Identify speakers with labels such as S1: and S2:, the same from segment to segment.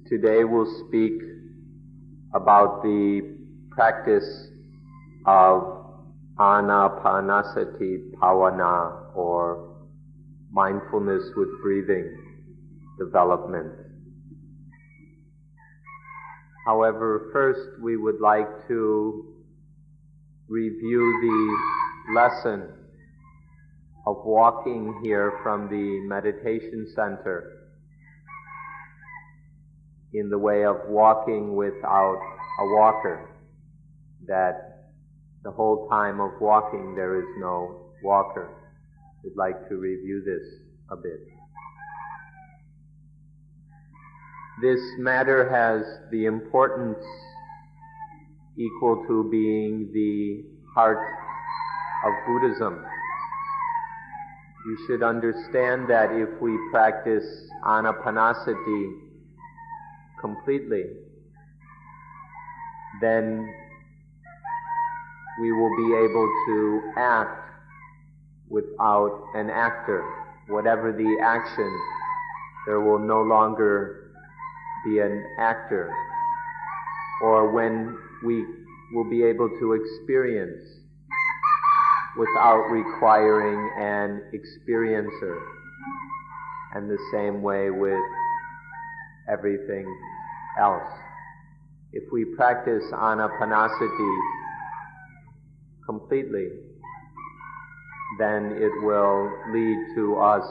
S1: Today we'll speak about the practice of Anapanasati Bhavana, or mindfulness with breathing development. However, first we would like to review the lesson of walking here from the meditation center in the way of walking without a walker, that the whole time of walking there is no walker. We'd like to review this a bit. This matter has the importance equal to being the heart of Buddhism. You should understand that if we practice Anapanasati completely, then we will be able to act without an actor. Whatever the action, there will no longer be an actor. Or when we will be able to experience without requiring an experiencer. And the same way with everything else. If we practice Anapanasati completely, then it will lead to us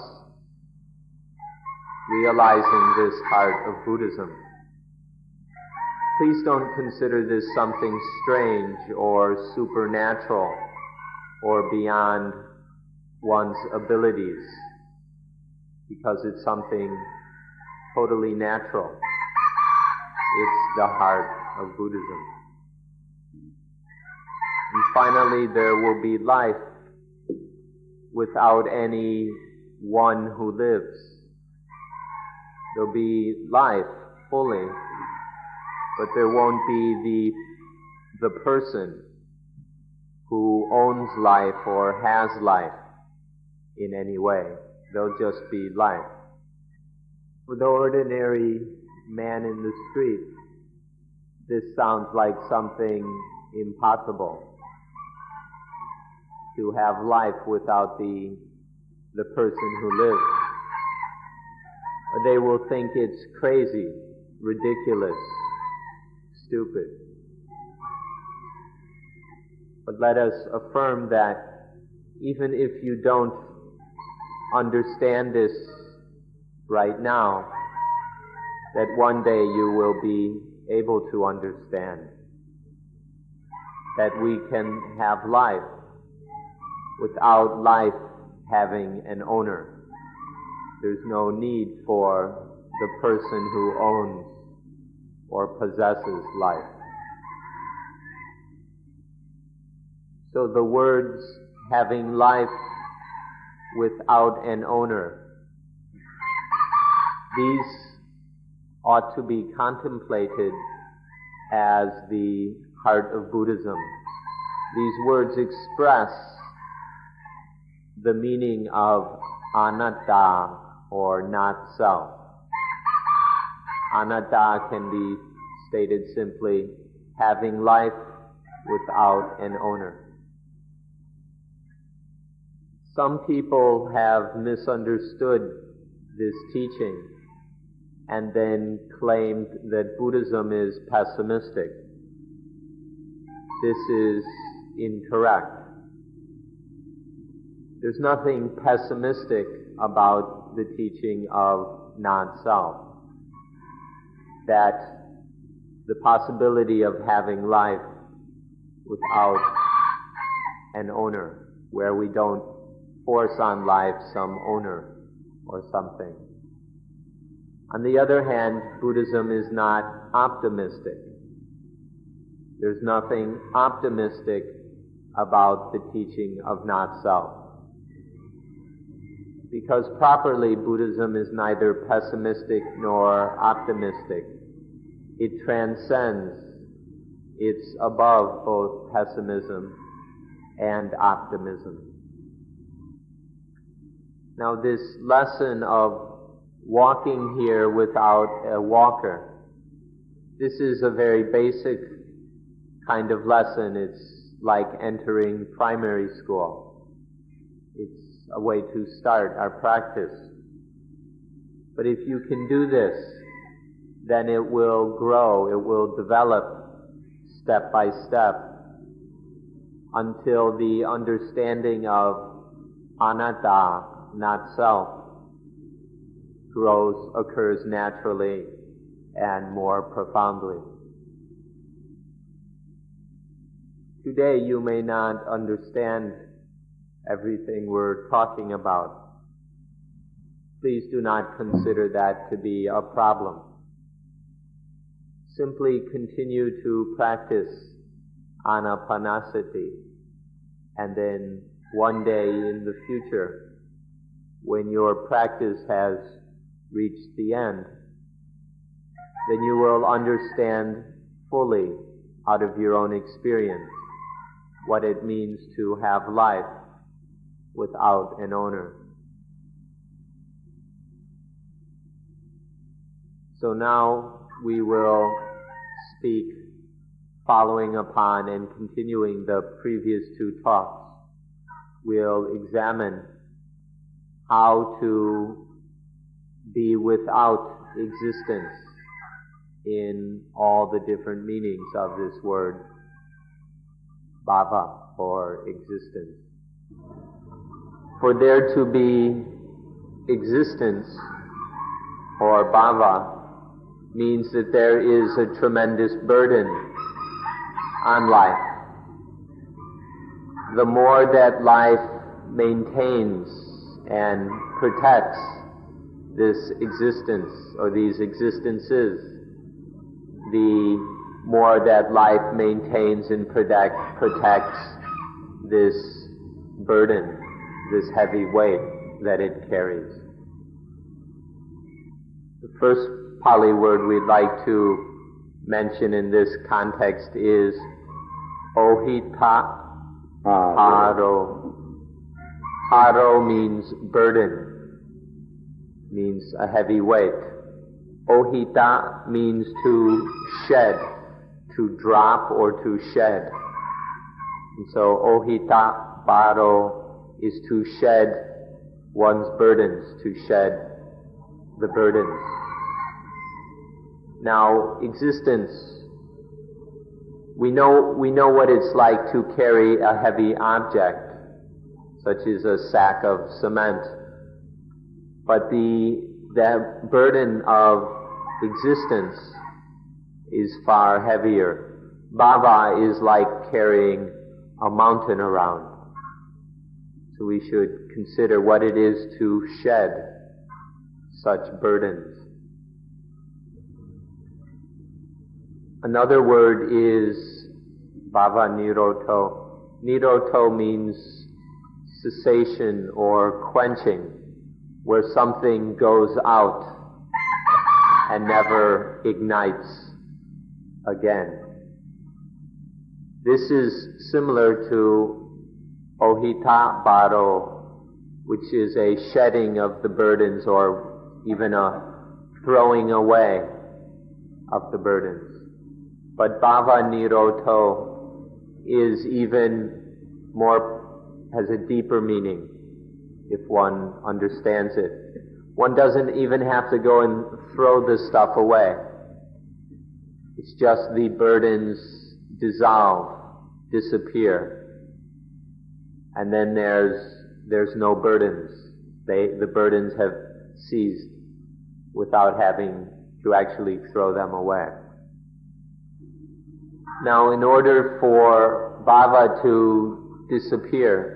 S1: realizing this heart of Buddhism. Please don't consider this something strange or supernatural or beyond one's abilities, because it's something totally natural. It's the heart of Buddhism. And finally, there will be life without any one who lives. There'll be life fully, but there won't be the person who owns life or has life in any way. There'll just be life. For the ordinary man in the street, this sounds like something impossible, to have life without the person who lives. Or they will think it's crazy, ridiculous, stupid. But let us affirm that even if you don't understand this right now, that one day you will be able to understand that we can have life without life having an owner. There's no need for the person who owns or possesses life. So the words having life without an owner, these ought to be contemplated as the heart of Buddhism. These words express the meaning of anatta, or not self. Anatta can be stated simply having life without an owner. Some people have misunderstood this teaching and then claimed that Buddhism is pessimistic. This is incorrect. There's nothing pessimistic about the teaching of non-self. That the possibility of having life without an owner, where we don't force on life some owner or something. On the other hand, Buddhism is not optimistic. There's nothing optimistic about the teaching of not-self. Because properly, Buddhism is neither pessimistic nor optimistic. It transcends, it's above both pessimism and optimism. Now, this lesson of walking here without a walker. This is a very basic kind of lesson. It's like entering primary school. It's a way to start our practice. But if you can do this, then it will grow, it will develop step by step until the understanding of anatta, not self, occurs naturally and more profoundly. Today you may not understand everything we're talking about. Please do not consider that to be a problem. Simply continue to practice Anapanasati, and then one day in the future, when your practice has reached the end, then you will understand fully out of your own experience what it means to have life without an owner. So now we will speak following upon and continuing the previous two talks. We'll examine how to be without existence in all the different meanings of this word, bhava, or existence. For there to be existence, or bhava, means that there is a tremendous burden on life. The more that life maintains and protects this existence or these existences, the more that life maintains and protects this burden, this heavy weight that it carries. The first Pali word we'd like to mention in this context is ohita haro. Haro means burden, means a heavy weight. Ohita means to shed, to drop or to shed. And so ohita baro is to shed one's burdens, to shed the burdens. Now, existence, we know what it's like to carry a heavy object, such as a sack of cement. But the burden of existence is far heavier. Bhava is like carrying a mountain around. So we should consider what it is to shed such burdens. Another word is bhava nirodho. Nirodho means cessation or quenching, where something goes out and never ignites again. This is similar to ohita baro, which is a shedding of the burdens or even a throwing away of the burdens. But bhava nirodho is even more, has a deeper meaning if one understands it. One doesn't even have to go and throw this stuff away. It's just the burdens dissolve, disappear. And then there's no burdens. The burdens have ceased without having to actually throw them away. Now, in order for bhava to disappear,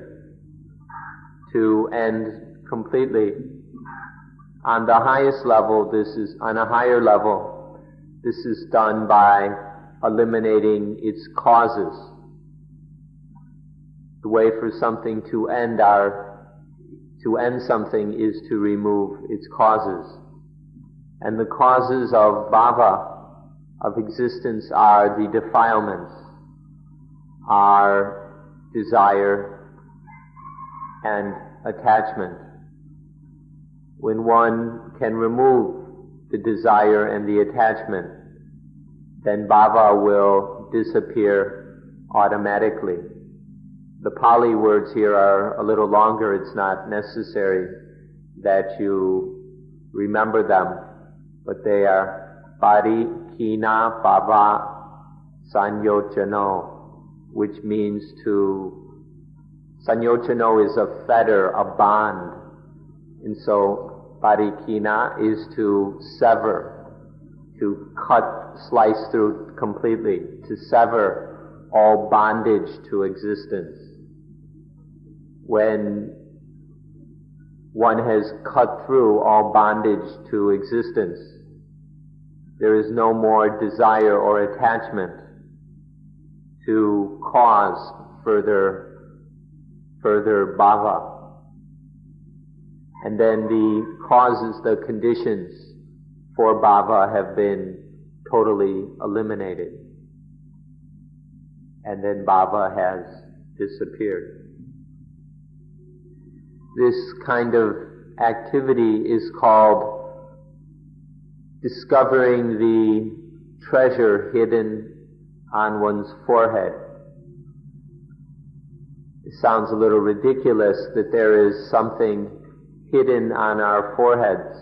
S1: to end completely, on the highest level, on a higher level, this is done by eliminating its causes. The way for something to end something is to remove its causes. And the causes of bhava, of existence, are the defilements, are desire and attachment. when one can remove the desire and the attachment, then bhava will disappear automatically. The Pali words here are a little longer. It's not necessary that you remember them, but they are parikkhina bhava sanyojano, which means sanyojano is a fetter, a bond. And so parikkhina is to sever, to cut, slice through completely, to sever all bondage to existence. When one has cut through all bondage to existence, there is no more desire or attachment to cause further bhava. And then the causes, the conditions for bhava have been totally eliminated. And then bhava has disappeared. This kind of activity is called discovering the treasure hidden on one's forehead. It sounds a little ridiculous that there is something hidden on our foreheads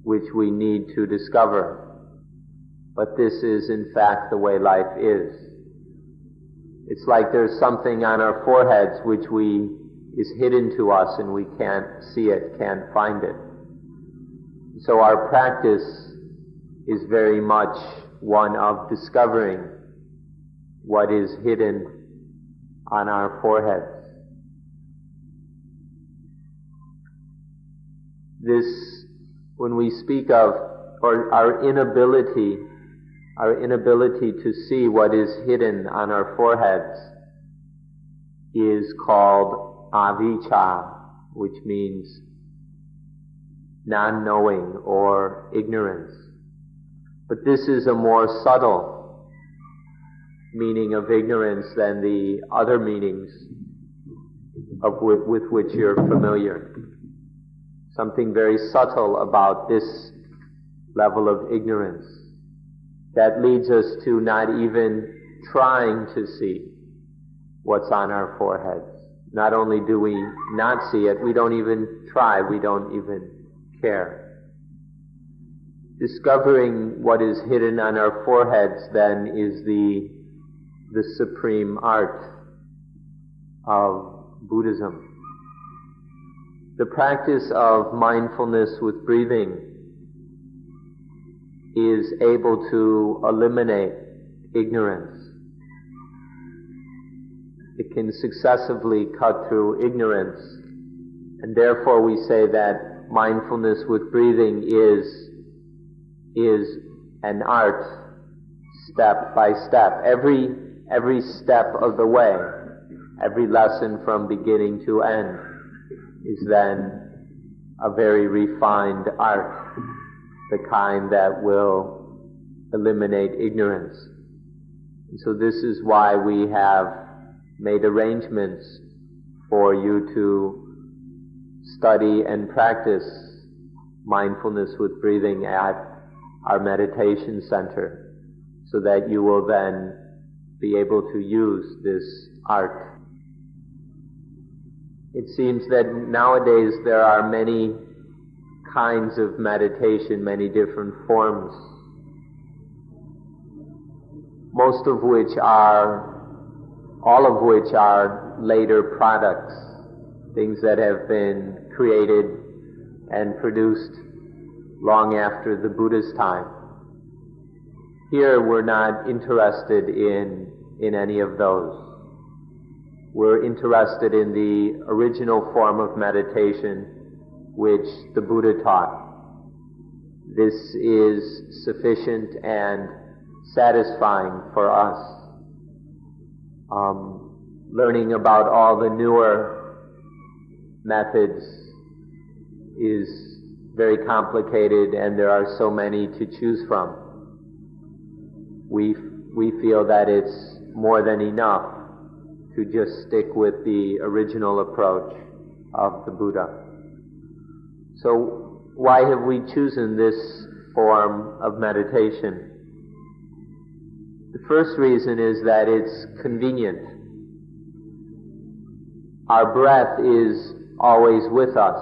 S1: which we need to discover. But this is in fact the way life is. It's like there's something on our foreheads which is hidden to us and we can't see it, can't find it. So our practice is very much one of discovering what is hidden on our foreheads. This, when we speak of, or our inability to see what is hidden on our foreheads is called avijja, which means non-knowing or ignorance. But this is a more subtle meaning of ignorance than the other meanings with which you're familiar. Something very subtle about this level of ignorance that leads us to not even trying to see what's on our foreheads. Not only do we not see it, we don't even try, we don't even care. Discovering what is hidden on our foreheads then is the supreme art of Buddhism. The practice of mindfulness with breathing is able to eliminate ignorance. It can successively cut through ignorance, and therefore we say that mindfulness with breathing is an art, step by step. Every step of the way, every lesson from beginning to end is then a very refined art, the kind that will eliminate ignorance. And so this is why we have made arrangements for you to study and practice mindfulness with breathing at our meditation center, so that you will then be able to use this art. It seems that nowadays there are many kinds of meditation, many different forms, all of which are later products, things that have been created and produced long after the Buddha's time. Here we're not interested in any of those. We're interested in the original form of meditation which the Buddha taught. This is sufficient and satisfying for us. Learning about all the newer methods is very complicated, and there are so many to choose from. We feel that it's more than enough to just stick with the original approach of the Buddha. So Why have we chosen this form of meditation? The first reason is that it's convenient. Our breath is always with us.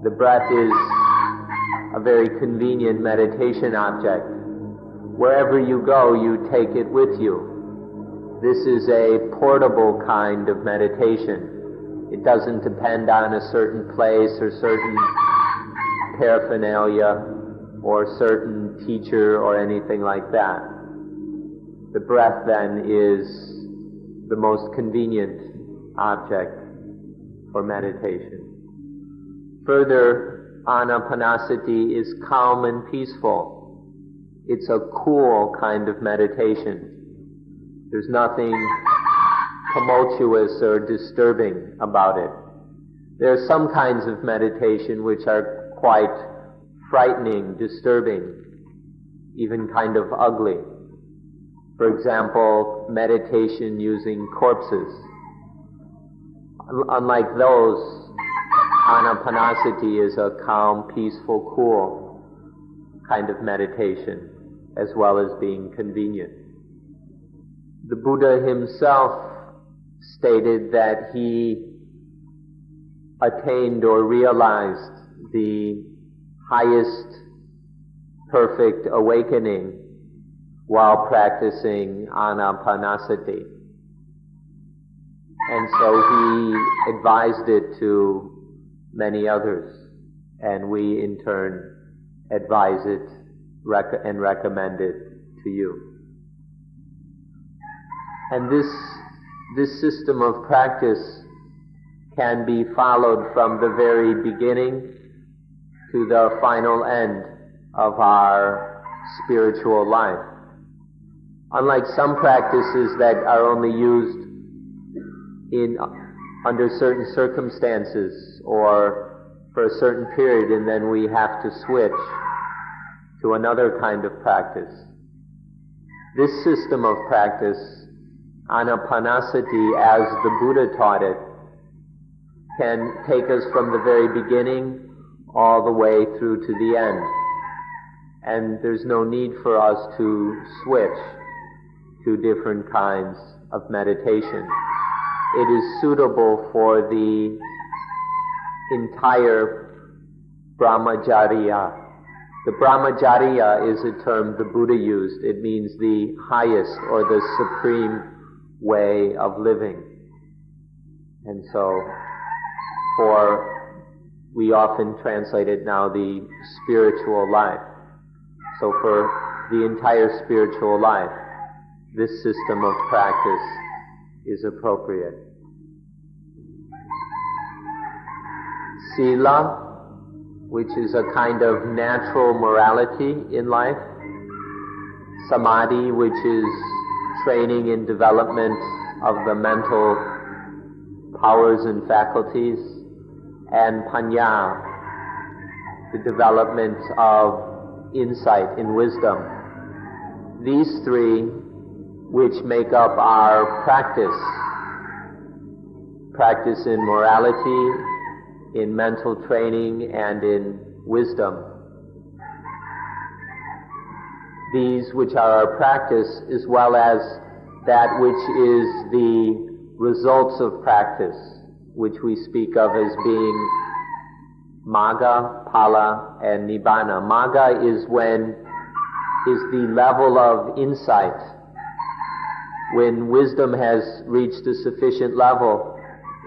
S1: The breath is a very convenient meditation object. Wherever you go, you take it with you. This is a portable kind of meditation. It doesn't depend on a certain place or certain paraphernalia or certain teacher or anything like that. The breath then is the most convenient object for meditation. Further, Anapanasati is calm and peaceful. It's a cool kind of meditation. There's nothing tumultuous or disturbing about it. There are some kinds of meditation which are quite frightening, disturbing, even kind of ugly. For example, meditation using corpses. Unlike those, Anapanasati is a calm, peaceful, cool kind of meditation, as well as being convenient. The Buddha himself stated that he attained or realized the highest perfect awakening while practicing Anapanasati. And so he advised it to many others, and we in turn advise it and recommend it to you. And this system of practice can be followed from the very beginning to the final end of our spiritual life. Unlike some practices that are only used under certain circumstances or for a certain period, and then we have to switch to another kind of practice. This system of practice, Anapanasati, as the Buddha taught it, can take us from the very beginning all the way through to the end. And there's no need for us to switch to different kinds of meditation. It is suitable for the entire brahmacharya. The brahmacharya is a term the Buddha used. It means the highest or the supreme way of living. And so, we often translate it now the spiritual life. So for the entire spiritual life, this system of practice is appropriate. Sila, which is a kind of natural morality in life. Samadhi, which is training and development of the mental powers and faculties. And Panya, the development of insight and wisdom. These three, which make up our practice in morality, in mental training, and in wisdom. These which are our practice, as well as that which is the results of practice, which we speak of as being Magga, Phala, and Nibbana. Magga is the level of insight. When wisdom has reached a sufficient level,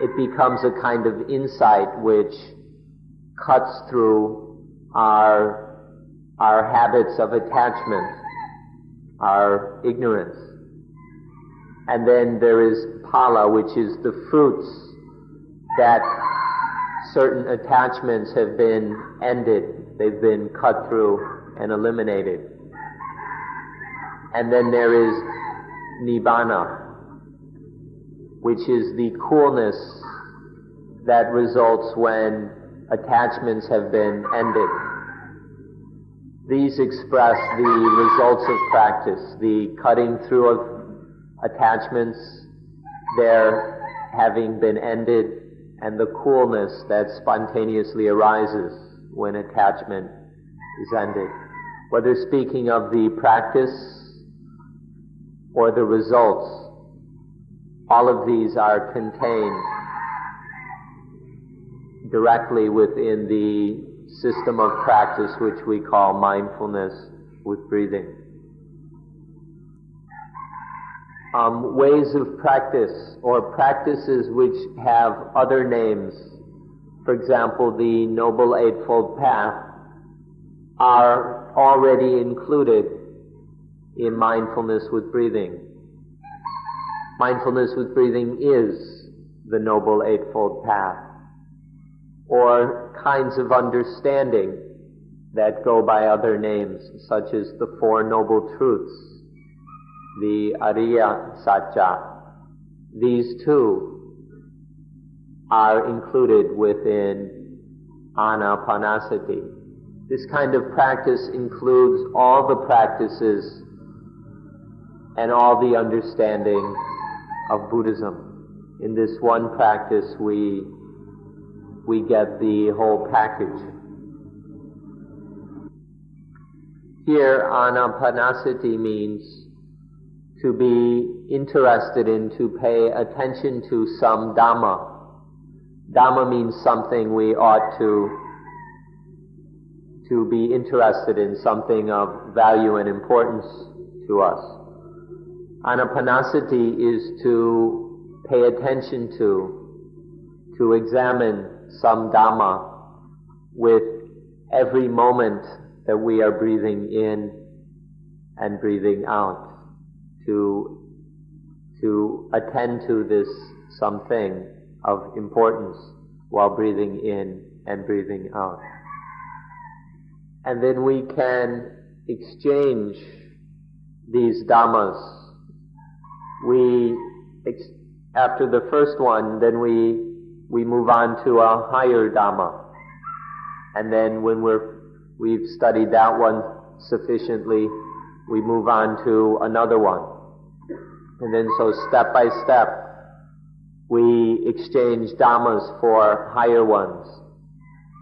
S1: it becomes a kind of insight which cuts through our habits of attachment, our ignorance. And then there is Phala, which is the fruits that certain attachments have been ended, they've been cut through and eliminated. And then there is Nibbana, which is the coolness that results when attachments have been ended. These express the results of practice, the cutting through of attachments, their having been ended, and the coolness that spontaneously arises when attachment is ended. Whether speaking of the practice or the results, all of these are contained directly within the system of practice which we call mindfulness with breathing. Ways of practice, or practices which have other names, for example, the Noble Eightfold Path, are already included in mindfulness with breathing. Mindfulness with breathing is the Noble Eightfold Path, or kinds of understanding that go by other names, such as the Four Noble Truths, the Ariya Satya. These too are included within Anapanasati. This kind of practice includes all the practices and all the understanding of Buddhism. In this one practice we get the whole package. Here, Anapanasati means to be interested in, to pay attention to some Dhamma. Dhamma means something we ought to be interested in, something of value and importance to us. Anapanasati is to pay attention to examine some Dhamma with every moment that we are breathing in and breathing out, to attend to this something of importance while breathing in and breathing out. And then we can exchange these Dhammas. After the first one, then we move on to a higher Dhamma. And then when we've studied that one sufficiently, we move on to another one. And then so step by step, we exchange Dhammas for higher ones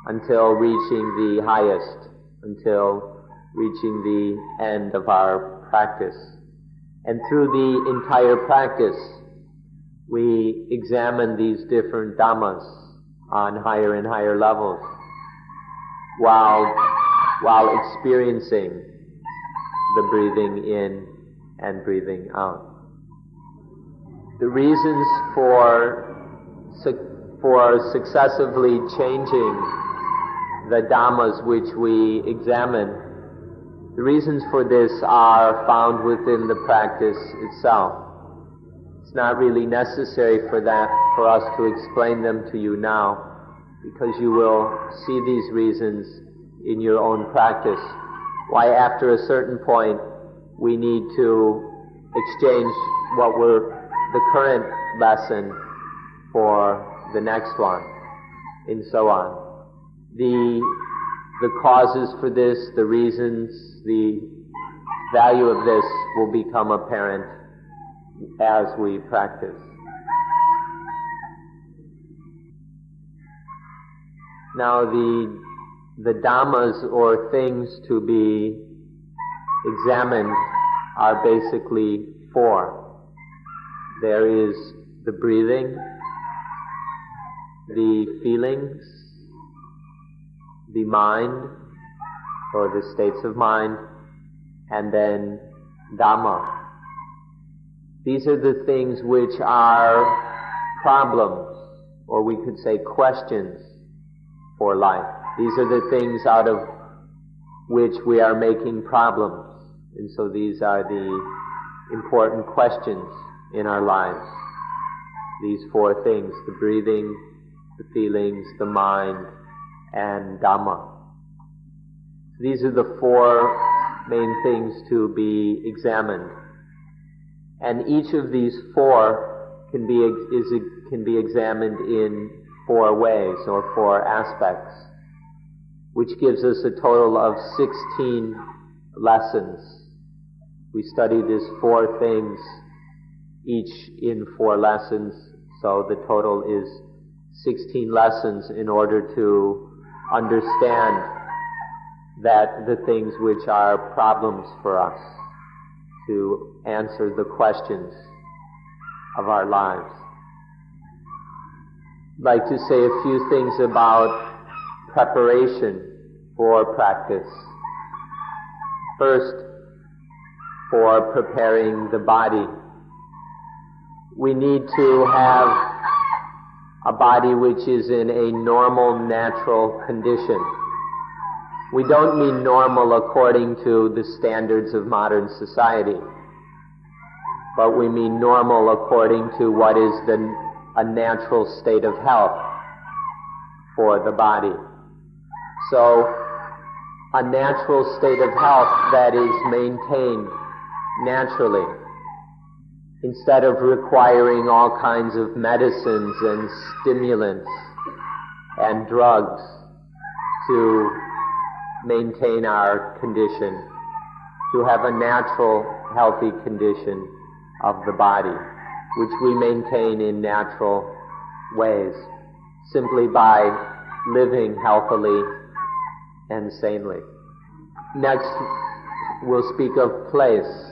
S1: until reaching the highest, until reaching the end of our practice. And through the entire practice, we examine these different Dhammas on higher and higher levels while experiencing the breathing in and breathing out. The reasons for successively changing the Dhammas which we examine, the reasons for this are found within the practice itself. It's not really necessary for us to explain them to you now, because you will see these reasons in your own practice. Why after a certain point we need to exchange what were the current lesson for the next one, and so on. The causes for this, the reasons, the value of this will become apparent as we practice. Now the Dhammas, or things to be examined, are basically four. There is the breathing, the feelings, the mind, or the states of mind, and then Dhamma. These are the things which are problems, or we could say questions for life. These are the things out of which we are making problems. And so these are the important questions in our lives. These four things: the breathing, the feelings, the mind, and Dhamma. These are the four main things to be examined. And each of these four can be examined in four ways, or four aspects, which gives us a total of 16 lessons. We study these four things, each in 4 lessons, so the total is 16 lessons in order to understand that the things which are problems for us, to answer the questions of our lives. I'd like to say a few things about preparation for practice. First, for preparing the body. We need to have a body which is in a normal, natural condition. We don't mean normal according to the standards of modern society, but we mean normal according to what is a natural state of health for the body. So, a natural state of health that is maintained naturally, instead of requiring all kinds of medicines and stimulants and drugs to maintain our condition, to have a natural, healthy condition of the body, which we maintain in natural ways, simply by living healthily and sanely. Next, we'll speak of place.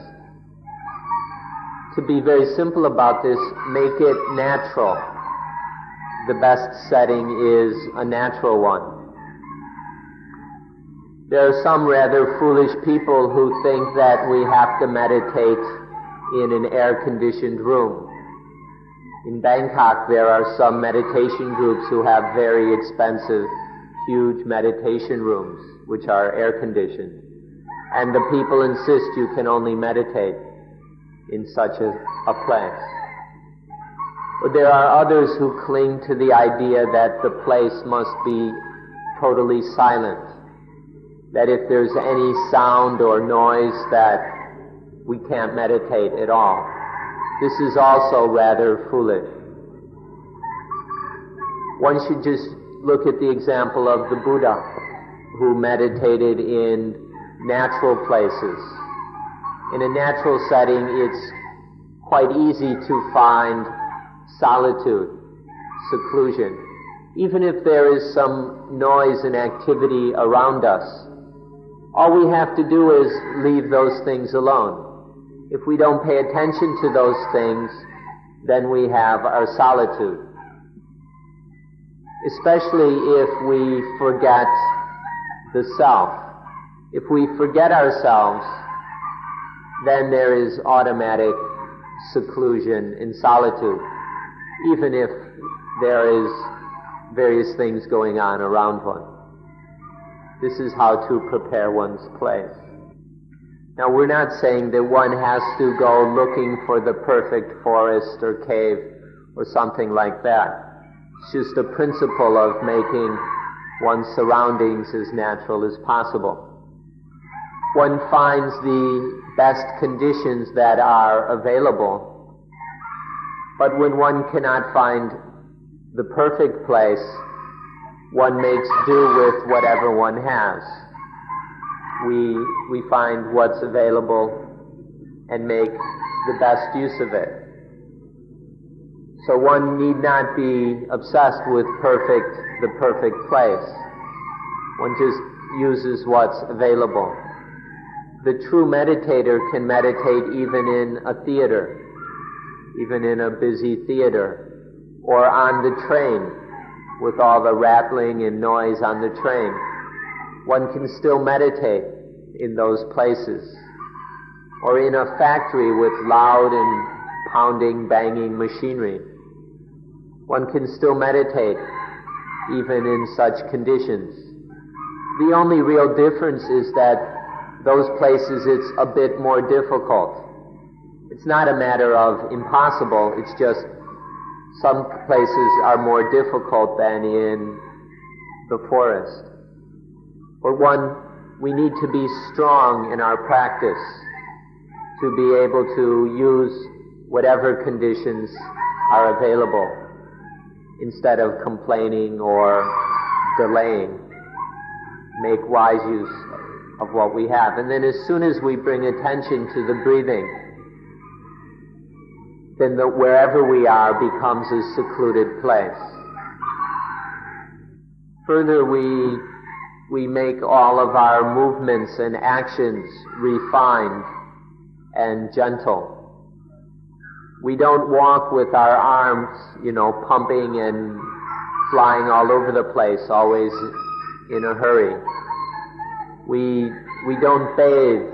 S1: To be very simple about this, make it natural. The best setting is a natural one. There are some rather foolish people who think that we have to meditate in an air-conditioned room. In Bangkok, there are some meditation groups who have very expensive, huge meditation rooms, which are air-conditioned. And the people insist you can only meditate in such a place. But there are others who cling to the idea that the place must be totally silent, that if there's any sound or noise that we can't meditate at all. This is also rather foolish. One should just look at the example of the Buddha, who meditated in natural places. In a natural setting, it's quite easy to find solitude, seclusion. Even if there is some noise and activity around us, all we have to do is leave those things alone. If we don't pay attention to those things, then we have our solitude. Especially if we forget the self. If we forget ourselves, then there is automatic seclusion and solitude, even if there is various things going on around one. This is how to prepare one's place. Now, we're not saying that one has to go looking for the perfect forest or cave or something like that. It's just a principle of making one's surroundings as natural as possible. One finds the best conditions that are available, but when one cannot find the perfect place, one makes do with whatever one has. We find what's available and make the best use of it. So one need not be obsessed with the perfect place. One just uses what's available. The true meditator can meditate even in a theater, even in a busy theater, or on the train with all the rattling and noise on the train. One can still meditate in those places. Or in a factory with loud and pounding, banging machinery. One can still meditate even in such conditions. The only real difference is that those places it's a bit more difficult. It's not a matter of impossible, it's just some places are more difficult than in the forest. But we need to be strong in our practice to be able to use whatever conditions are available instead of complaining or delaying. Make wise use of what we have. And then as soon as we bring attention to the breathing, then wherever we are becomes a secluded place. Further, we make all of our movements and actions refined and gentle. We don't walk with our arms, pumping and flying all over the place, always in a hurry. We don't bathe,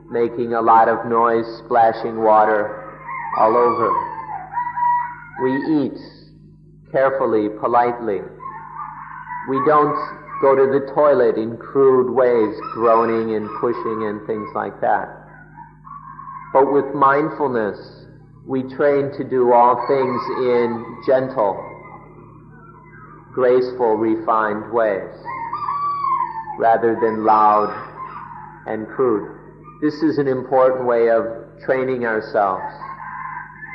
S1: making a lot of noise, splashing water all over. We eat carefully, politely. We don't go to the toilet in crude ways, groaning and pushing and things like that. But with mindfulness, we train to do all things in gentle, graceful, refined ways, rather than loud and crude. This is an important way of training ourselves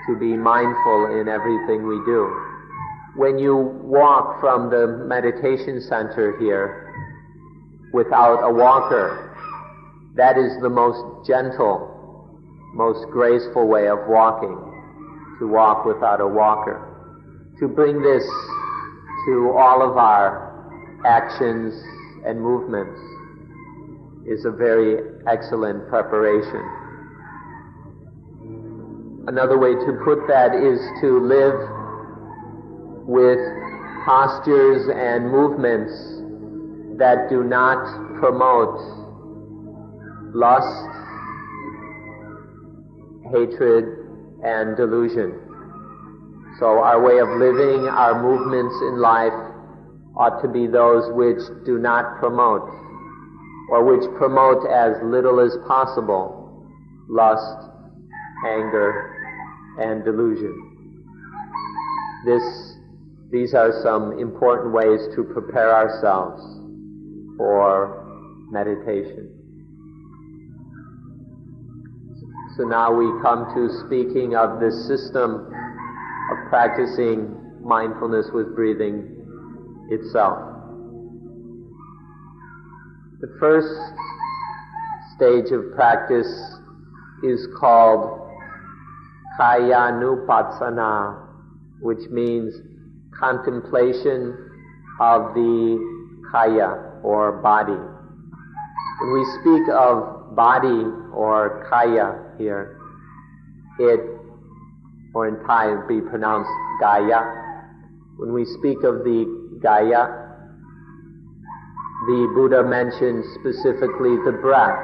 S1: to be mindful in everything we do. When you walk from the meditation center here without a walker, that is the most gentle, most graceful way of walking, to walk without a walker. To bring this to all of our actions and movements is a very excellent preparation. Another way to put that is to live with postures and movements that do not promote lust, hatred, and delusion. So our way of living, our movements in life ought to be those which do not promote, or which promote as little as possible, lust, anger, and delusion. These are some important ways to prepare ourselves for meditation. So now we come to speaking of this system of practicing mindfulness with breathing itself. The first stage of practice is called Kayanupassana, which means contemplation of the kaya, or body. When we speak of body or kaya here, or in Thai it would be pronounced gaya. When we speak of the gaya, the Buddha mentioned specifically the breath,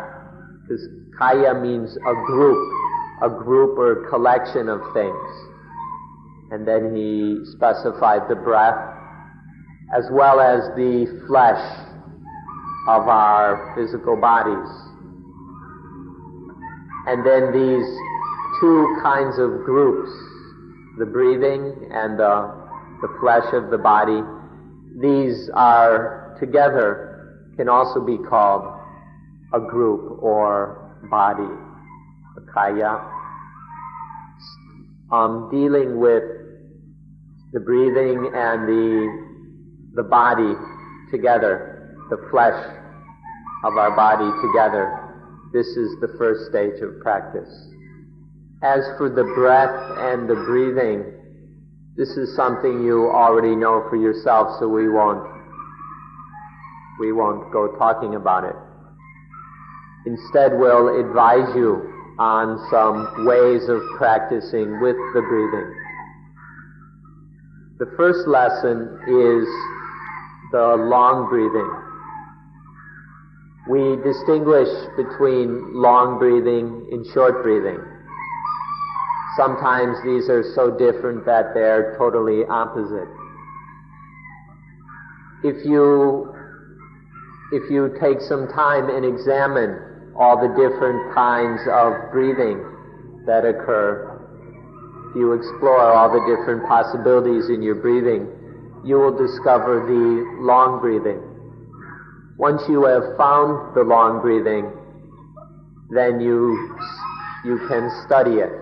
S1: because kaya means a group or collection of things. And then he specified the breath, as well as the flesh of our physical bodies. And then these two kinds of groups, the breathing and the flesh of the body, these are together, can also be called a group or body, a kaya. Dealing with the breathing and the body together, the flesh of our body together, this is the first stage of practice. As for the breath and the breathing, this is something you already know for yourself, so we won't go talking about it. Instead, we'll advise you on some ways of practicing with the breathing. The first lesson is the long breathing. We distinguish between long breathing and short breathing. Sometimes these are so different that they're totally opposite. If you take some time and examine all the different kinds of breathing that occur, if you explore all the different possibilities in your breathing, you will discover the long breathing. Once you have found the long breathing, then you can study it,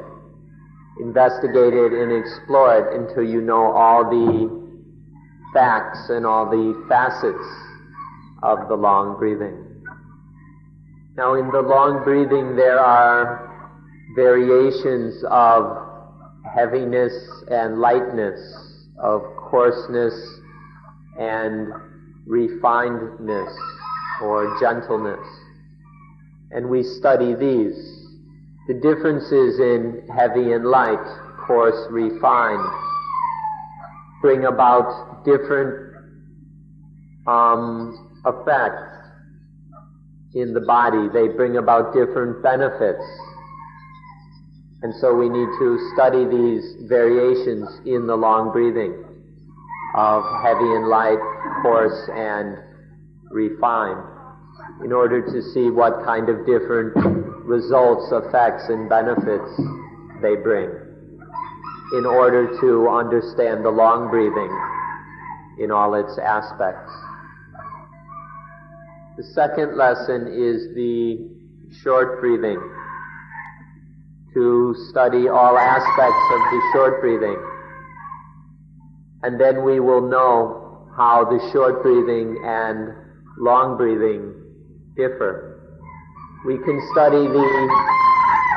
S1: investigate it, and explore it until you know all the facts and all the facets of the long breathing. Now, in the long breathing, there are variations of heaviness and lightness, of coarseness and refinedness or gentleness. And we study these. The differences in heavy and light, coarse, refined, bring about different effects in the body. They bring about different benefits. And so we need to study these variations in the long breathing of heavy and light, coarse and refined, in order to see what kind of different results, effects, and benefits they bring, in order to understand the long breathing in all its aspects. The second lesson is the short breathing, to study all aspects of the short breathing. And then we will know how the short breathing and long breathing differ. We can study the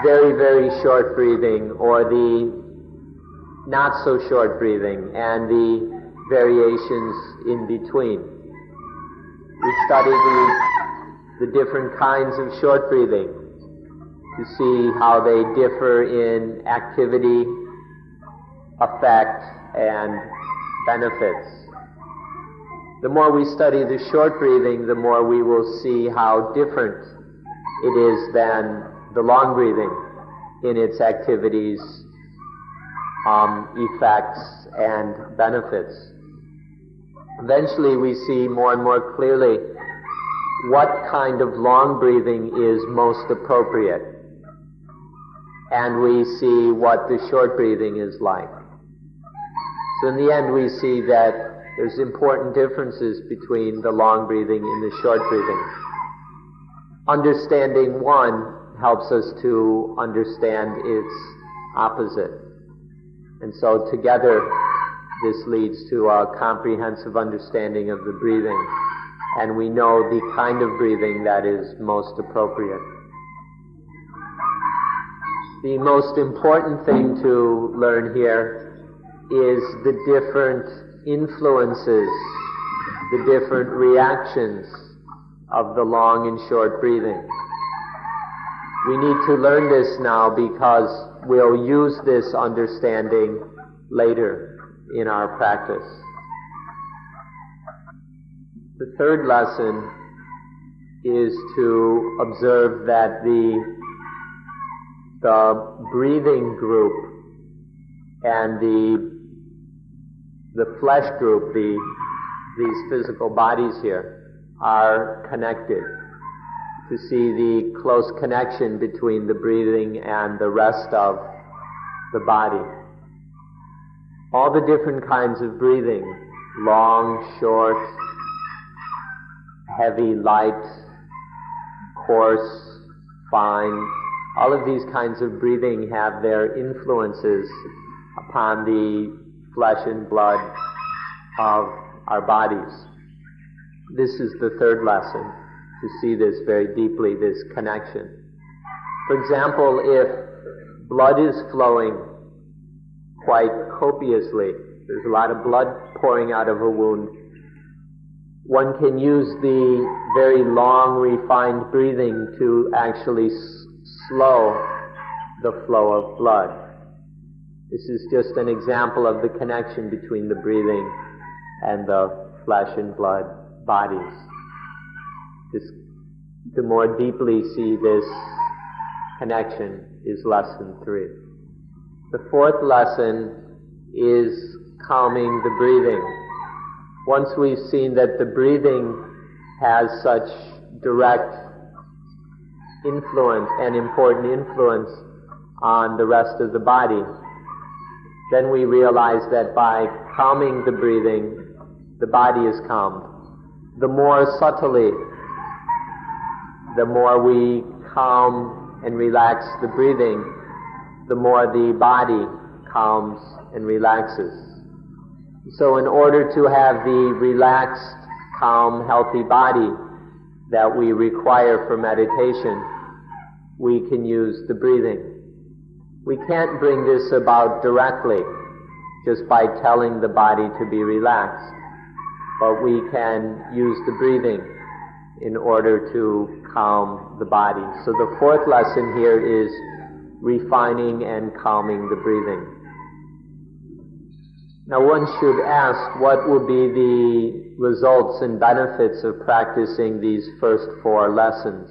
S1: very, very short breathing or the not so short breathing and the variations in between. We study the different kinds of short breathing to see how they differ in activity, effect, and benefits. The more we study the short breathing, the more we will see how different it is than the long breathing in its activities, effects, and benefits. Eventually we see more and more clearly what kind of long breathing is most appropriate, and we see what the short breathing is like. So in the end we see that there's important differences between the long breathing and the short breathing. Understanding one helps us to understand its opposite. And so together this leads to a comprehensive understanding of the breathing, and we know the kind of breathing that is most appropriate. The most important thing to learn here is the different influences, the different reactions of the long and short breathing. We need to learn this now because we'll use this understanding later in our practice. The third lesson is to observe that the breathing group and the flesh group, these physical bodies here, are connected. To see the close connection between the breathing and the rest of the body. All the different kinds of breathing, long, short, heavy, light, coarse, fine, all of these kinds of breathing have their influences upon the flesh and blood of our bodies. This is the third lesson, to see this very deeply, this connection. For example, if blood is flowing quite copiously, there's a lot of blood pouring out of a wound, one can use the very long, refined breathing to actually slow the flow of blood. This is just an example of the connection between the breathing and the flesh and blood bodies. To more deeply see this connection is lesson 3. The fourth lesson is calming the breathing. Once we've seen that the breathing has such direct influence and important influence on the rest of the body, then we realize that by calming the breathing, the body is calmed. The more subtly, the more we calm and relax the breathing, the more the body calms and relaxes. So in order to have the relaxed, calm, healthy body that we require for meditation, we can use the breathing. We can't bring this about directly, just by telling the body to be relaxed. but we can use the breathing in order to calm the body. So the fourth lesson here is refining and calming the breathing. Now one should ask, what will be the results and benefits of practicing these first four lessons?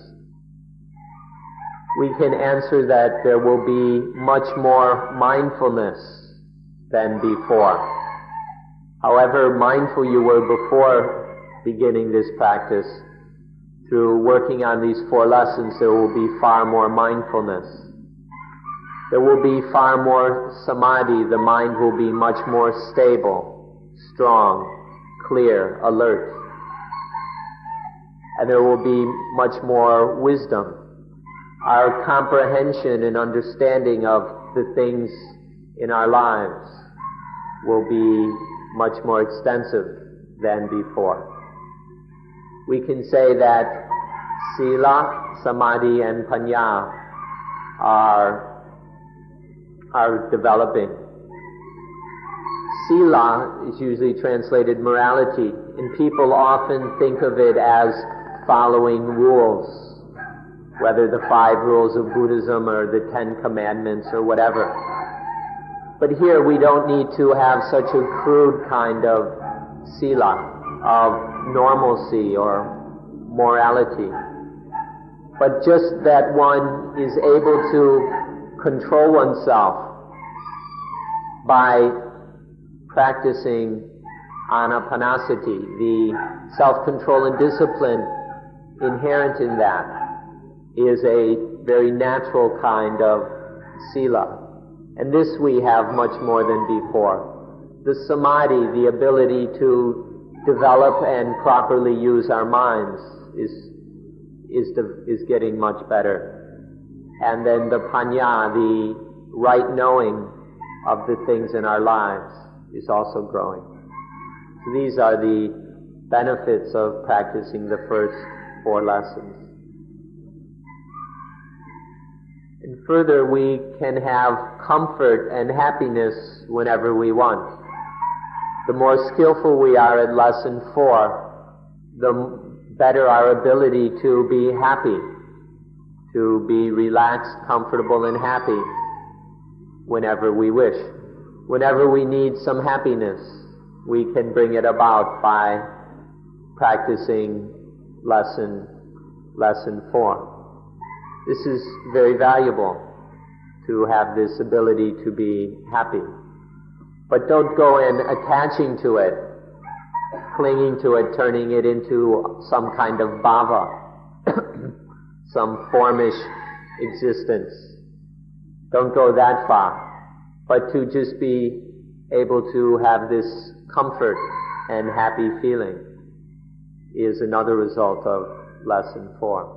S1: We can answer that there will be much more mindfulness than before. However mindful you were before beginning this practice, through working on these four lessons, there will be far more mindfulness. There will be far more samadhi. The mind will be much more stable, strong, clear, alert. And there will be much more wisdom. Our comprehension and understanding of the things in our lives will be much more extensive than before. We can say that sila, samadhi, and panya are developing. Sila is usually translated morality, and people often think of it as following rules, whether the 5 rules of Buddhism or the 10 commandments or whatever. But here we don't need to have such a crude kind of sila, of normalcy or morality, but just that one is able to control oneself by practicing Anapanasati. The self-control and discipline inherent in that is a very natural kind of sila. And this we have much more than before. The samadhi, the ability to develop and properly use our minds, is getting much better. And then the panya, the right knowing of the things in our lives, is also growing. So these are the benefits of practicing the first 4 lessons. And further, we can have comfort and happiness whenever we want. The more skillful we are at lesson 4, the better our ability to be happy, to be relaxed, comfortable, and happy whenever we wish. Whenever we need some happiness, we can bring it about by practicing lesson 4. This is very valuable, to have this ability to be happy. But don't go in attaching to it, clinging to it, turning it into some kind of bhava, some formish existence. Don't go that far, but to just be able to have this comfort and happy feeling is another result of lesson 4.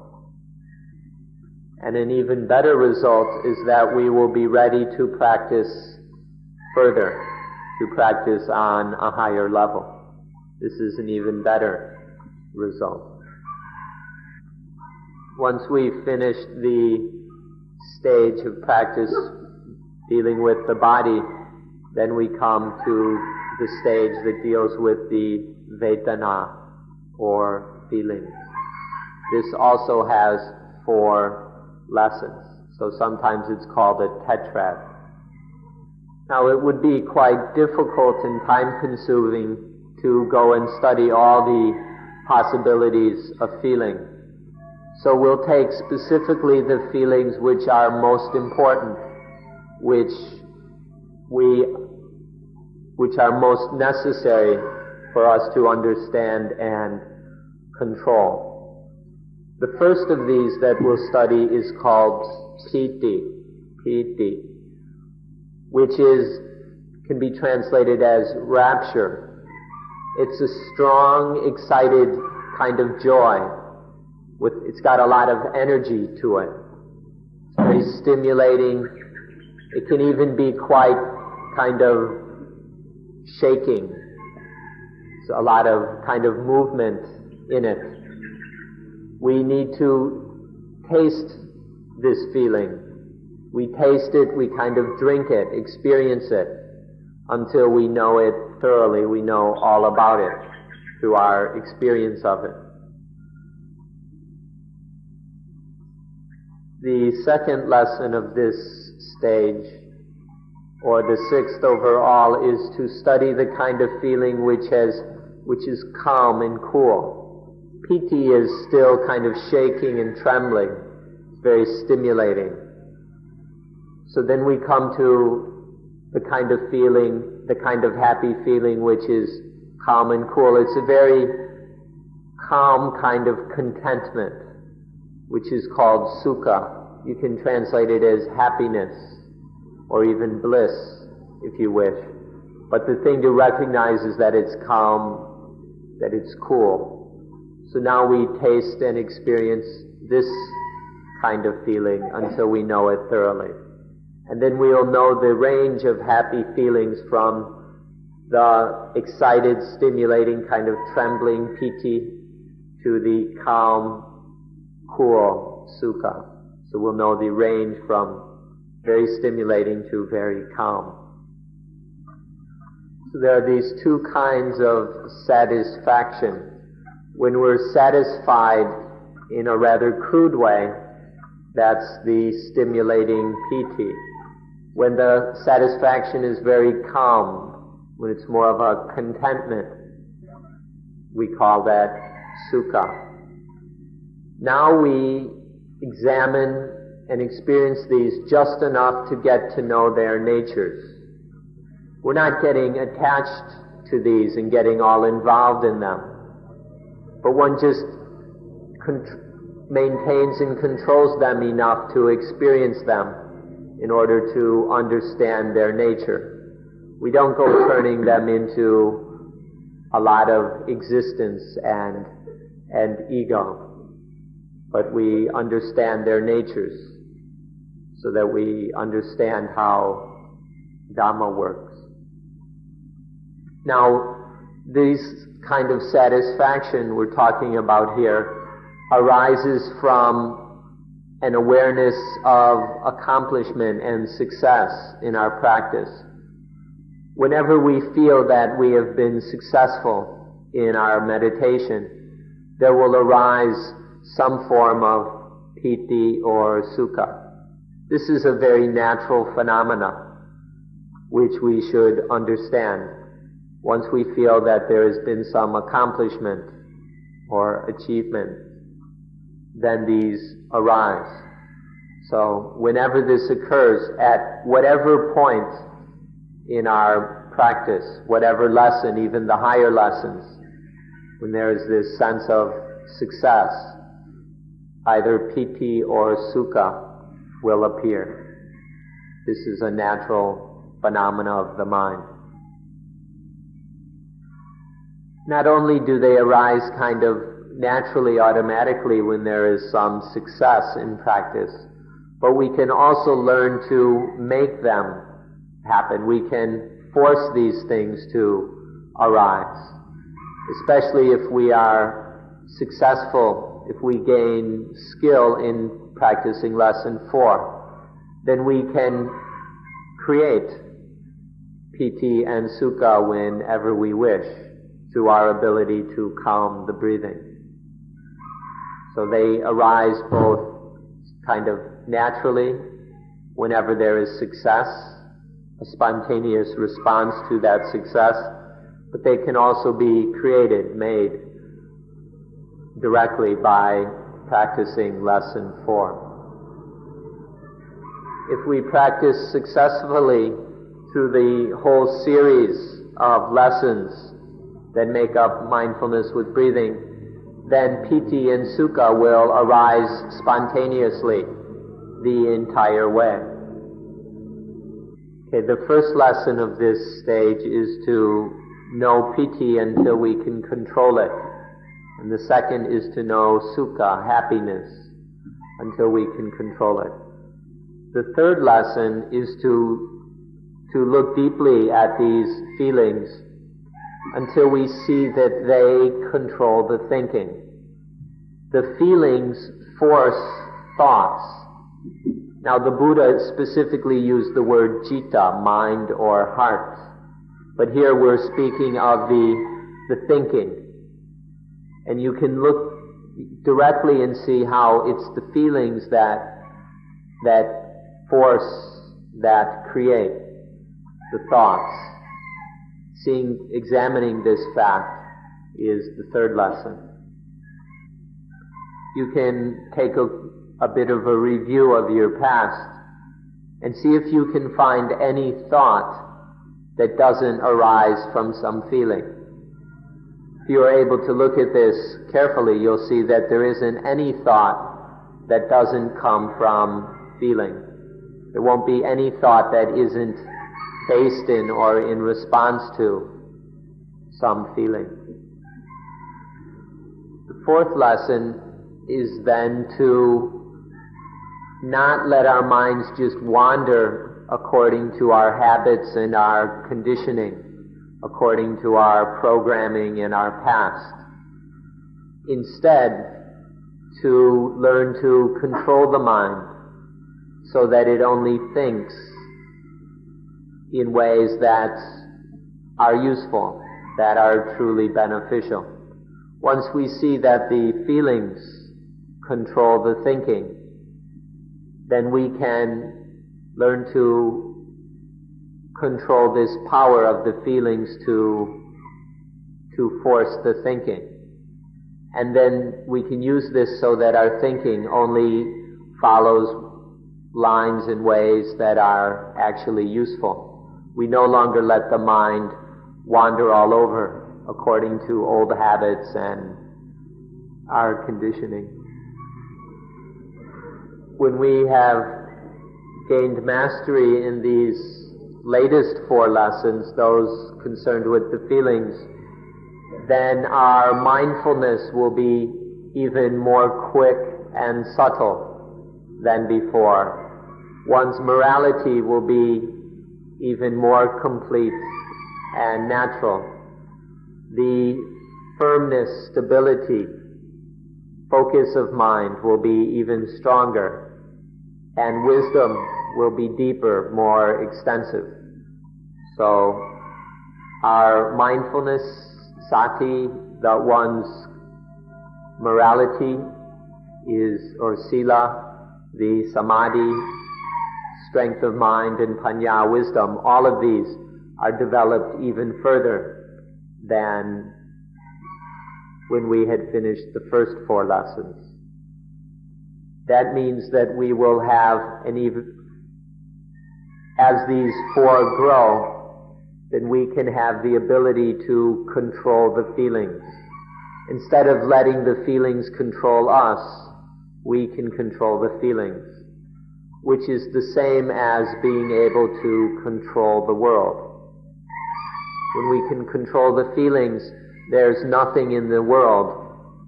S1: And an even better result is that we will be ready to practice further, to practice on a higher level. This is an even better result. Once we've finished the stage of practice dealing with the body, then we come to the stage that deals with the vedana, or feelings. This also has 4 lessons, so sometimes it's called a tetrad. Now it would be quite difficult and time-consuming to go and study all the possibilities of feeling. So we'll take specifically the feelings which are most important, which are most necessary for us to understand and control. The first of these that we'll study is called piti, which can be translated as rapture. It's a strong, excited kind of joy. It's got a lot of energy to it. It's very stimulating. It can even be quite kind of shaking. There's a lot of kind of movement in it. We need to taste this feeling. We taste it, we kind of drink it, experience it, until we know it thoroughly, we know all about it. through our experience of it. The second lesson of this stage, or the sixth overall, is to study the kind of feeling which is calm and cool. Piti is still kind of shaking and trembling. It's very stimulating. So then we come to the kind of feeling, the kind of happy feeling which is calm and cool. It's a very calm kind of contentment, which is called sukha. You can translate it as happiness, or even bliss, if you wish. But the thing to recognize is that it's calm, that it's cool. So now we taste and experience this kind of feeling until we know it thoroughly. And then we'll know the range of happy feelings from the excited, stimulating, kind of trembling piti to the calm, cool sukha. So we'll know the range from very stimulating to very calm. So there are these two kinds of satisfaction. When we're satisfied in a rather crude way, that's the stimulating piti. When the satisfaction is very calm, when it's more of a contentment, we call that sukha. Now we examine and experience these just enough to get to know their natures. We're not getting attached to these and getting all involved in them, but one just maintains and controls them enough to experience them in order to understand their nature. We don't go turning them into a lot of existence and ego, but we understand their natures so that we understand how Dhamma works. Now, this kind of satisfaction we're talking about here arises from an awareness of accomplishment and success in our practice. Whenever we feel that we have been successful in our meditation, there will arise some form of piti or sukha. This is a very natural phenomena which we should understand. Once we feel that there has been some accomplishment or achievement, then these arise. So whenever this occurs, at whatever point in our practice, whatever lesson, even the higher lessons, when there is this sense of success, either piti or sukha will appear. This is a natural phenomena of the mind. Not only do they arise kind of naturally, automatically when there is some success in practice, but we can also learn to make them happen. We can force these things to arise. Especially if we are successful, if we gain skill in practicing lesson 4, then we can create piti and sukha whenever we wish through our ability to calm the breathing. So they arise both kind of naturally whenever there is success, a spontaneous response to that success, but they can also be created, made directly by practicing lesson 4. If we practice successfully through the whole series of lessons that make up mindfulness with breathing, then piti and sukha will arise spontaneously the entire way. Okay, the first lesson of this stage is to know piti until we can control it. And the second is to know sukha, happiness, until we can control it. The third lesson is to look deeply at these feelings until we see that they control the thinking. The feelings force thoughts. Now the Buddha specifically used the word citta, mind or heart. But here we're speaking of the thinking. And you can look directly and see how it's the feelings that force, that create the thoughts. Examining this fact is the third lesson. You can take a bit of a review of your past and see if you can find any thought that doesn't arise from some feeling. If you are able to look at this carefully, you'll see that there isn't any thought that doesn't come from feeling. There won't be any thought that isn't based in or in response to some feeling. The fourth lesson is then to not let our minds just wander according to our habits and our conditioning, according to our programming and our past. Instead, to learn to control the mind so that it only thinks in ways that are useful, that are truly beneficial. Once we see that the feelings control the thinking, then we can learn to control this power of the feelings to force the thinking. And then we can use this so that our thinking only follows lines and ways that are actually useful. We no longer let the mind wander all over according to old habits and our conditioning. When we have gained mastery in these latest four lessons, those concerned with the feelings, then our mindfulness will be even more quick and subtle than before. One's morality will be even more complete and natural. The firmness, stability, focus of mind will be even stronger, and wisdom will be deeper, more extensive. So our mindfulness, sati, that one's morality is, or sila, the samadhi, strength of mind, and panya, wisdom, all of these are developed even further than when we had finished the first four lessons. That means that we will have an even, as these four grow, then we can have the ability to control the feelings. Instead of letting the feelings control us, we can control the feelings, which is the same as being able to control the world. When we can control the feelings, there's nothing in the world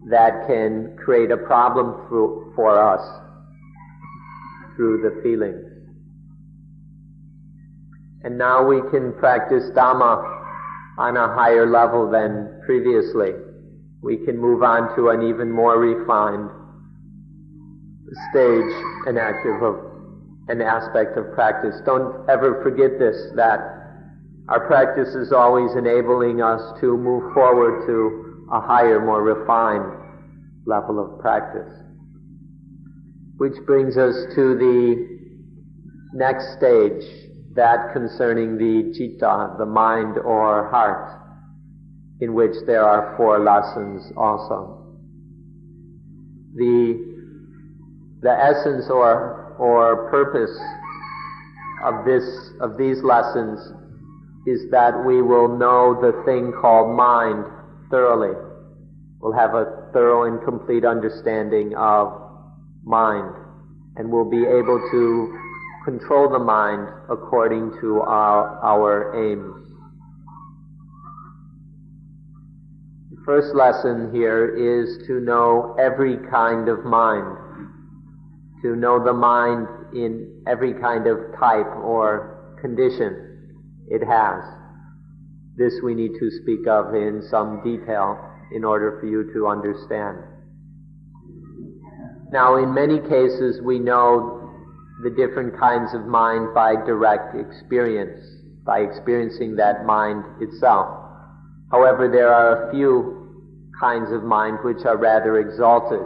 S1: that can create a problem for us through the feelings. And now we can practice Dhamma on a higher level than previously. We can move on to an even more refined stage and an aspect of practice. Don't ever forget this, that our practice is always enabling us to move forward to a higher, more refined level of practice. Which brings us to the next stage, that concerning the citta, the mind or heart, in which there are four lessons also. The essence or purpose of these lessons is that we will know the thing called mind thoroughly. We'll have a thorough and complete understanding of mind, and we'll be able to control the mind according to our aims. The first lesson here is to know every kind of mind, to know the mind in every kind of type or condition it has. This we need to speak of in some detail in order for you to understand. Now, in many cases, we know the different kinds of mind by direct experience, by experiencing that mind itself. However, there are a few kinds of mind which are rather exalted.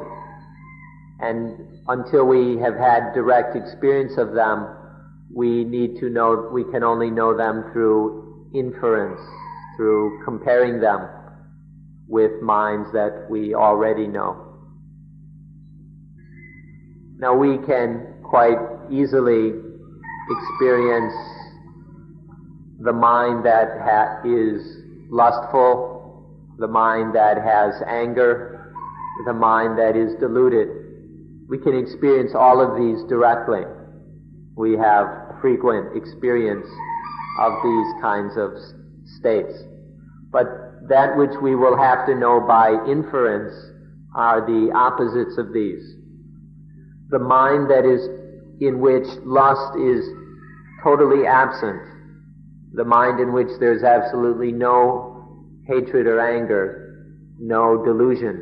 S1: And until we have had direct experience of them, we can only know them through inference, through comparing them with minds that we already know. Now we can quite easily experience the mind that is lustful, the mind that has anger, the mind that is deluded. We can experience all of these directly. We have frequent experience of these kinds of states. But that which we will have to know by inference are the opposites of these. The mind that is in which lust is totally absent, the mind in which there's absolutely no hatred or anger, no delusion.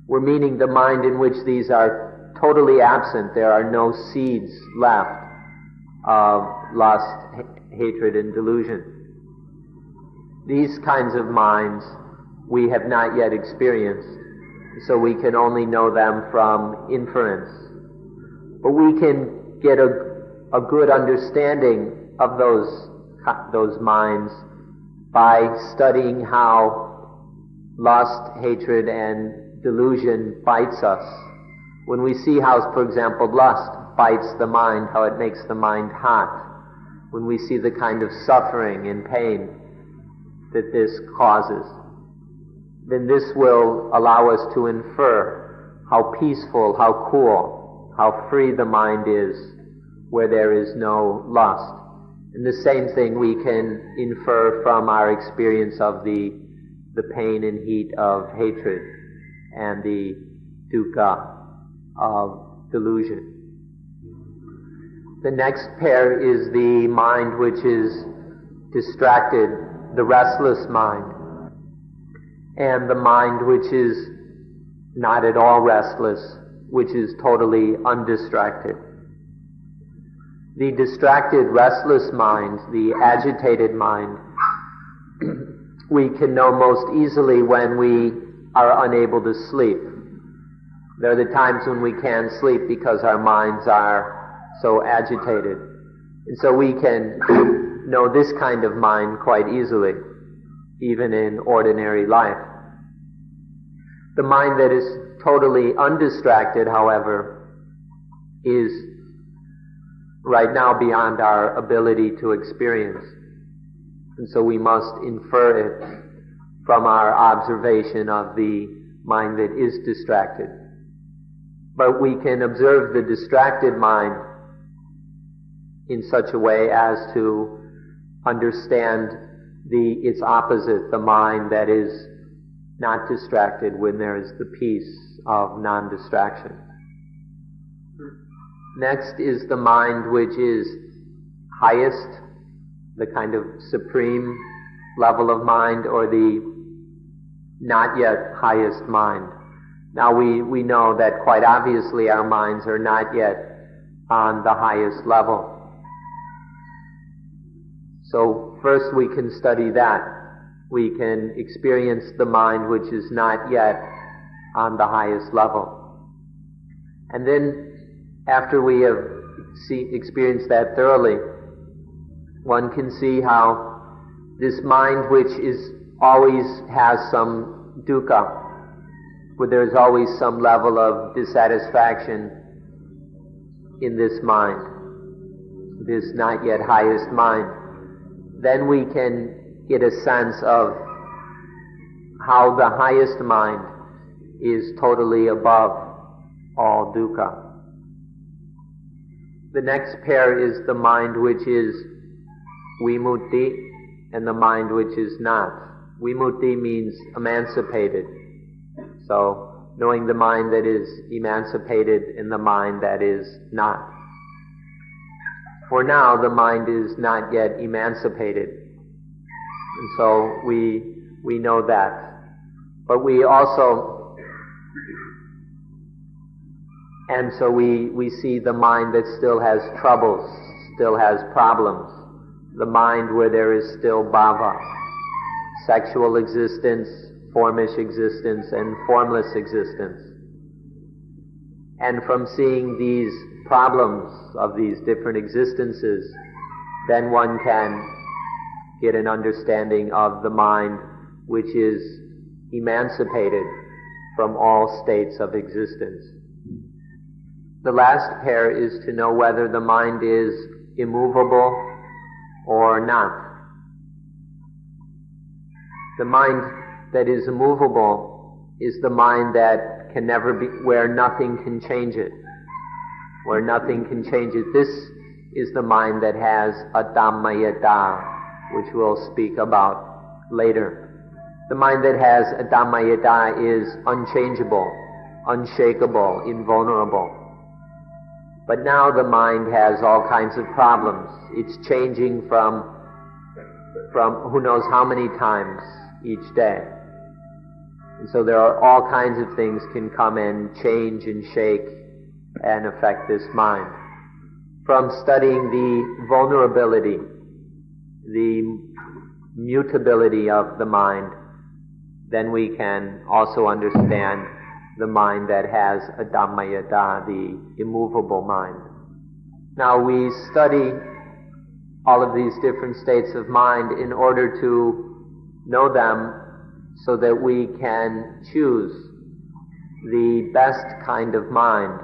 S1: We're meaning the mind in which these are totally absent. There are no seeds left of lust, hatred, and delusion. These kinds of minds we have not yet experienced, so we can only know them from inference. But we can get a good understanding of those minds by studying how lust, hatred, and delusion bites us. When we see how, for example, lust bites the mind, how it makes the mind hot, when we see the kind of suffering and pain that this causes, then this will allow us to infer how peaceful, how cool, how free the mind is where there is no lust. And the same thing we can infer from our experience of the pain and heat of hatred and the dukkha of delusion. The next pair is the mind which is distracted, the restless mind, and the mind which is not at all restless, which is totally undistracted. The distracted, restless mind, the agitated mind, we can know most easily when we are unable to sleep. There are the times when we can't sleep because our minds are so agitated. And so we can know this kind of mind quite easily, even in ordinary life. The mind that is totally undistracted, however, is right now beyond our ability to experience. And so we must infer it from our observation of the mind that is distracted. But we can observe the distracted mind in such a way as to understand its opposite, the mind that is not distracted, when there is the peace of non-distraction. Next is the mind which is highest, the kind of supreme level of mind, or the not yet highest mind. Now we know that quite obviously our minds are not yet on the highest level. So first we can study that. We can experience the mind which is not yet on the highest level. And then after we have experienced that thoroughly, one can see how this mind which always has some dukkha, where there is always some level of dissatisfaction in this mind, this not yet highest mind, then we can get a sense of how the highest mind is totally above all dukkha. The next pair is the mind which is vimutti and the mind which is not. Vimutti means emancipated. So, knowing the mind that is emancipated and the mind that is not. For now, the mind is not yet emancipated. And so, we know that. But we also, and so we see the mind that still has troubles, still has problems. The mind where there is still bhava, sexual existence, formish existence and formless existence. And from seeing these problems of these different existences, then one can get an understanding of the mind which is emancipated from all states of existence. The last pair is to know whether the mind is immovable or not. The mind that is immovable is the mind that can never be, where nothing can change it. Where nothing can change it. This is the mind that has a Dhamma Yada, which we'll speak about later. The mind that has a Dhamma Yada is unchangeable, unshakable, invulnerable. But now the mind has all kinds of problems. It's changing from who knows how many times each day. And so there are all kinds of things can come and change and shake and affect this mind. From studying the vulnerability, the mutability of the mind, then we can also understand the mind that has a Dhamma Yada, the immovable mind. Now we study all of these different states of mind in order to know them so that we can choose the best kind of mind,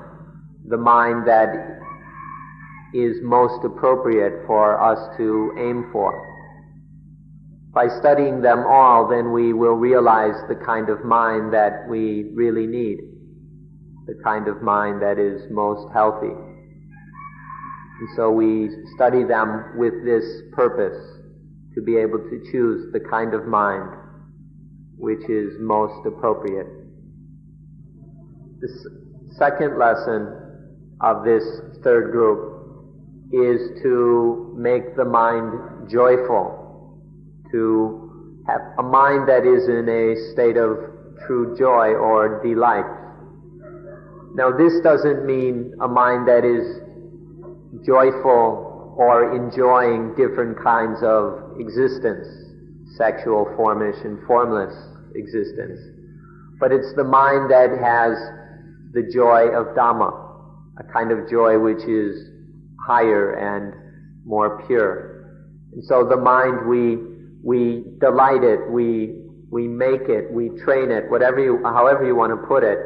S1: the mind that is most appropriate for us to aim for. By studying them all, then we will realize the kind of mind that we really need, the kind of mind that is most healthy. And so we study them with this purpose, to be able to choose the kind of mind which is most appropriate. The second lesson of this third group is to make the mind joyful, to have a mind that is in a state of true joy or delight. Now this doesn't mean a mind that is joyful or enjoying different kinds of existence, sexual, formish, and formless existence. But it's the mind that has the joy of Dhamma, a kind of joy which is higher and more pure. And so the mind, we delight it, we make it, we train it, however you want to put it.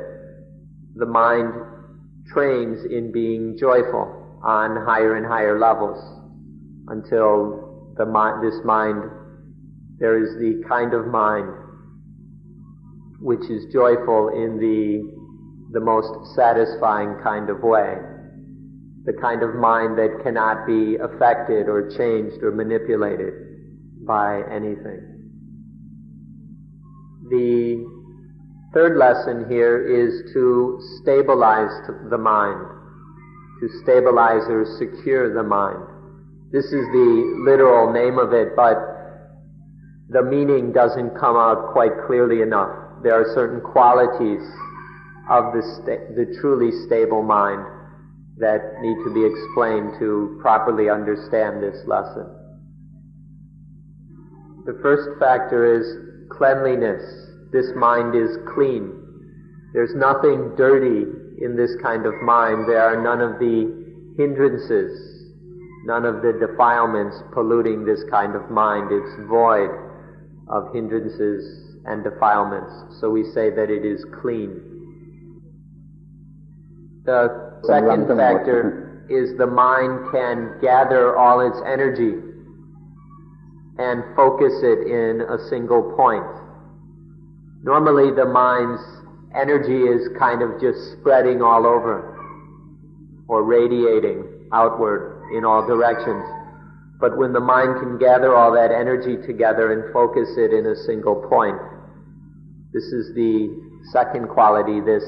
S1: The mind trains in being joyful on higher and higher levels until this mind, there is the kind of mind which is joyful in the most satisfying kind of way, the kind of mind that cannot be affected or changed or manipulated by anything. The third lesson here is to stabilize the mind, to stabilize or secure the mind. This is the literal name of it, but the meaning doesn't come out quite clearly enough. There are certain qualities of the truly stable mind that need to be explained to properly understand this lesson. The first factor is cleanliness. This mind is clean. There's nothing dirty in this kind of mind. There are none of the hindrances, none of the defilements polluting this kind of mind. It's void of hindrances and defilements. So we say that it is clean. The second factor is the mind can gather all its energy and focus it in a single point. Normally the mind's energy is kind of just spreading all over or radiating outward in all directions. But when the mind can gather all that energy together and focus it in a single point, this is the second quality, this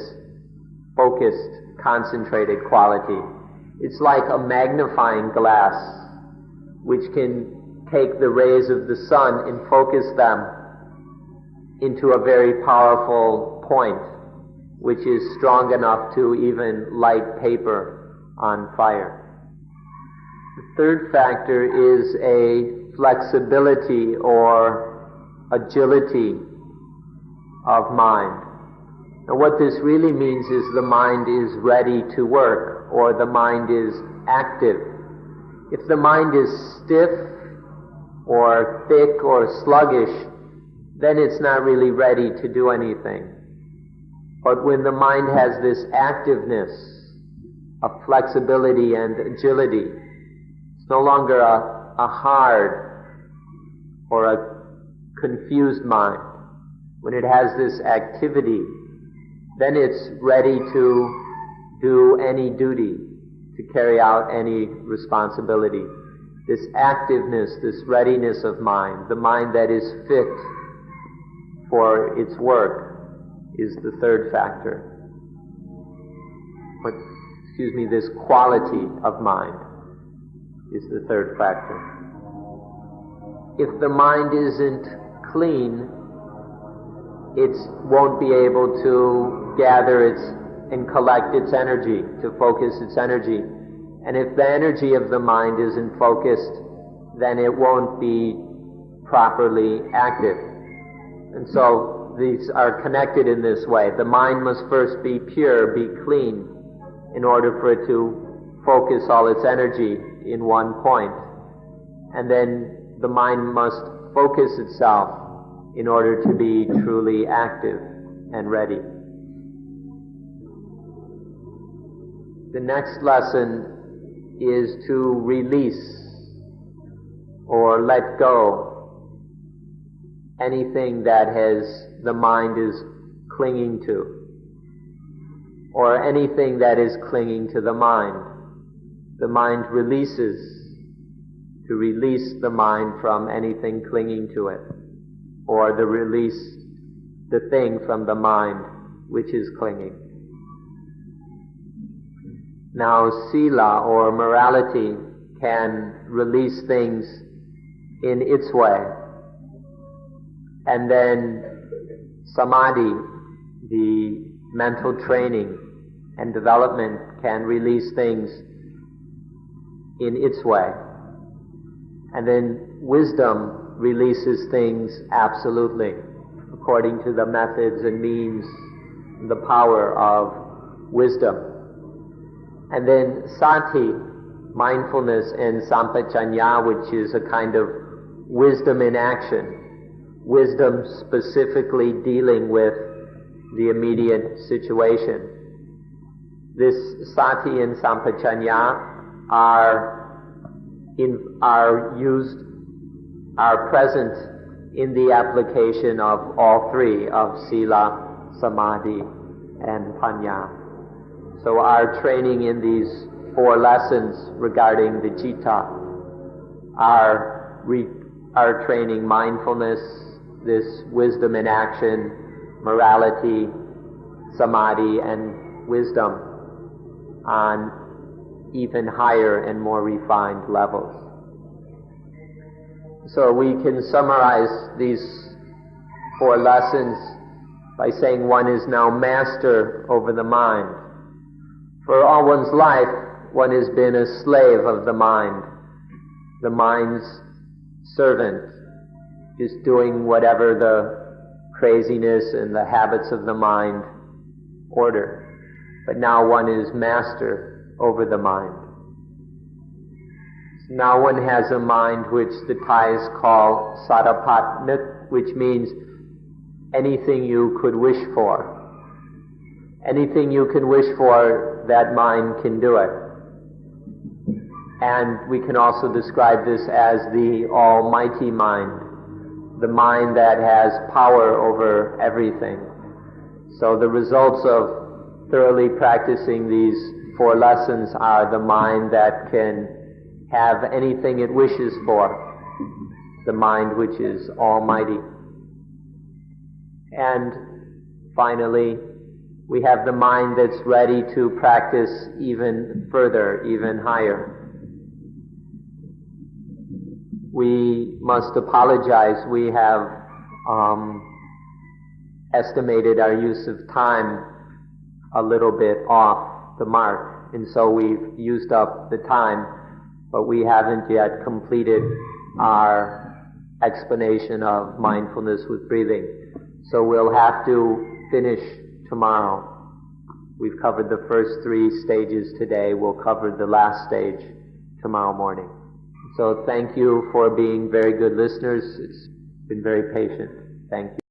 S1: focused, concentrated quality. It's like a magnifying glass which can take the rays of the sun and focus them into a very powerful point which is strong enough to even light paper on fire. The third factor is a flexibility or agility of mind. And what this really means is the mind is ready to work, or the mind is active. If the mind is stiff or thick or sluggish, then it's not really ready to do anything. But when the mind has this activeness of flexibility and agility, it's no longer a hard or a confused mind. When it has this activity, then it's ready to do any duty, to carry out any responsibility. This activeness, this readiness of mind, the mind that is fit for its work, is the third factor. This quality of mind is the third factor. If the mind isn't clean, it won't be able to gather and collect its energy, to focus its energy. And if the energy of the mind isn't focused, then it won't be properly active. And so these are connected in this way. The mind must first be pure, be clean, in order for it to focus all its energy in one point. And then the mind must focus itself in order to be truly active and ready. The next lesson is to release or let go anything that the mind is clinging to, or anything that is clinging to the mind. The mind releases, to release the mind from anything clinging to it, or the release the thing from the mind which is clinging. Now, sila, or morality, can release things in its way. And then samadhi, the mental training and development, can release things in its way. And then wisdom releases things absolutely, according to the methods and means, the power of wisdom. And then sati, mindfulness, and sampajanya, which is a kind of wisdom in action, wisdom specifically dealing with the immediate situation. This sati and sampajanya are present in the application of all three, of sila, samadhi, and panya. So our training in these 4 lessons regarding the citta are training mindfulness, this wisdom in action, morality, samadhi, and wisdom on even higher and more refined levels. So we can summarize these 4 lessons by saying one is now master over the mind. For all one's life, one has been a slave of the mind's servant, just doing whatever the craziness and the habits of the mind order. But now one is master over the mind. So now one has a mind which the Thais call sarapatnik, which means anything you could wish for. Anything you can wish for, that mind can do it. And we can also describe this as the almighty mind, the mind that has power over everything. So the results of thoroughly practicing these 4 lessons are the mind that can have anything it wishes for, the mind which is almighty. And finally, we have the mind that's ready to practice even further, even higher. We must apologize. We have estimated our use of time a little bit off the mark, and so we've used up the time, but we haven't yet completed our explanation of mindfulness with breathing. So we'll have to finish tomorrow. We've covered the first 3 stages today. We'll cover the last stage tomorrow morning. So thank you for being very good listeners. It's been very patient. Thank you.